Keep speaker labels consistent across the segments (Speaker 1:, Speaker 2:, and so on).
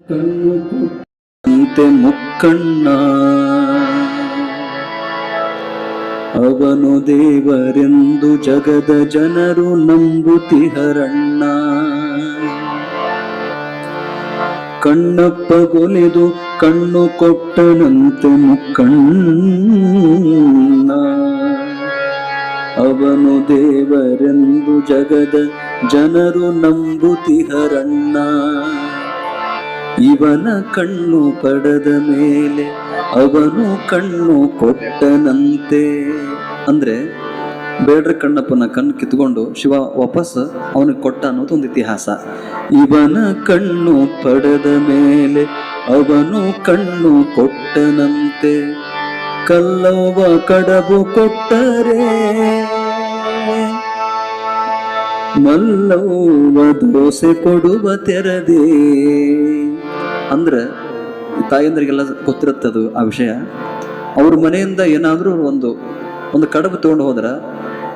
Speaker 1: ಕಣ್ಣು ಕೊಟ್ಟಂತೆ ಮುಕ್ಕಣ್ಣ ಅವನು ದೇವರೆಂದು ಜಗದ ಜನರು ನಂಬುತಿಹರಣ್ಣ. ಕಣ್ಣಪ್ಪಗೊಲಿದು ಕಣ್ಣು ಕೊಟ್ಟನಂತೆ ಮುಕ್ಕಣ್ಣ ಅವನು ದೇವರೆಂದು ಜಗದ ಜನರು ನಂಬುತಿಹರಣ್ಣ. ಇವನ ಕಣ್ಣು ಪಡೆದ ಮೇಲೆ ಅವನು ಕಣ್ಣು ಕೊಟ್ಟನಂತೆ. ಅಂದ್ರೆ ಬೇಡ್ರ ಕಣ್ಣಪ್ಪನ ಕಣ್ಣು ಕಿತ್ಕೊಂಡು ಶಿವ ವಾಪಸ್ ಅವನಿಗೆ ಕೊಟ್ಟ ಅನ್ನೋದು ಒಂದು ಇತಿಹಾಸ. ಇವನ ಕಣ್ಣು ಪಡೆದ ಮೇಲೆ ಅವನು ಕಣ್ಣು ಕೊಟ್ಟನಂತೆ. ಕಲ್ಲವ್ವ ಕಡಬು ಕೊಟ್ಟರೆ ಮಲ್ಲವ್ವ ದೋಸೆ ಕೊಡುವ ತೆರದೇ. ಅಂದ್ರೆ ತಾಯಂದ್ರಿಗೆಲ್ಲ ಗೊತ್ತಿರುತ್ತದು ಆ ವಿಷಯ. ಅವ್ರ ಮನೆಯಿಂದ ಏನಾದ್ರೂ ಒಂದು ಕಡಬು ತಗೊಂಡು ಹೋದ್ರ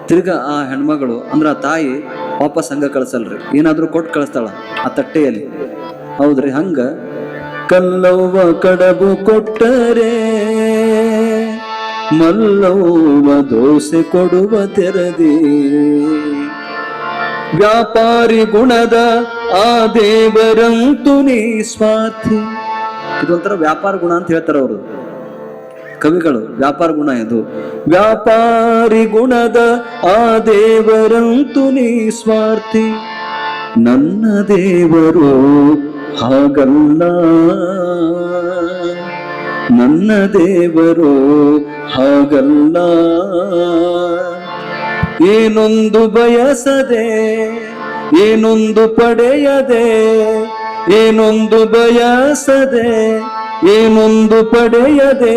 Speaker 1: ತಿರ್ಗಾ ಆ ಹೆಣ್ಮಗಳು ಅಂದ್ರೆ ಆ ತಾಯಿ ವಾಪಸ್ ಹಂಗ ಕಳ್ಸಲ್ರಿ, ಏನಾದ್ರೂ ಕೊಟ್ಟು ಕಳಿಸ್ತಾಳ ಆ ತಟ್ಟೆಯಲ್ಲಿ. ಹೌದ್ರಿ, ಹಂಗ ಕಲ್ಲವ್ವ ಕಡಬು ಕೊಟ್ಟರೆ ಮಲ್ಲವ್ವ ದೋಸೆ ಕೊಡುವ ತೆರದೇ. ವ್ಯಾಪಾರಿ ಗುಣದ ಆ ದೇವರಂತು ನಿಸ್ವಾರ್ಥಿ. ಇದೊಂಥರ ವ್ಯಾಪಾರ ಗುಣ ಅಂತ ಹೇಳ್ತಾರ ಅವರು ಕವಿಗಳು. ವ್ಯಾಪಾರ ಗುಣ ಇದು. ವ್ಯಾಪಾರಿ ಗುಣದ ಆ ದೇವರಂತು ನಿಸ್ವಾರ್ಥಿ. ನನ್ನ ದೇವರು ಹಾಗಲ್ಲ, ನನ್ನ ದೇವರು ಹಾಗಲ್ಲ. ಏನೊಂದು ಬಯಸದೆ ಏನೊಂದು ಪಡೆಯದೆ, ಏನೊಂದು ಬಯಸದೆ ಏನೊಂದು ಪಡೆಯದೆ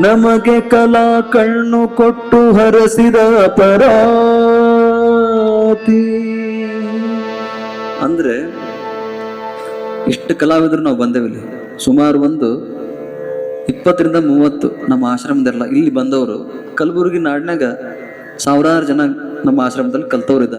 Speaker 1: ನಮಗೆ ಕಲಾ ಕಣ್ಣು ಕೊಟ್ಟು ಹರಸಿದ ಪರಾತಿ. ಅಂದ್ರೆ ಇಷ್ಟು ಕಲಾವಿದರು ನಾವು ಬಂದೇವಿಲ್ಲಿ. ಸುಮಾರು 20-30 ನಮ್ಮ ಆಶ್ರಮದಲ್ಲ ಇಲ್ಲಿ ಬಂದವರು. ಕಲಬುರಗಿ ನಾಡಿನಾಗ 1000 ಜನ ನಮ್ಮ ಆಶ್ರಮದಲ್ಲಿ ಕಲ್ತವ್ರಿದ್ದಾರೆ.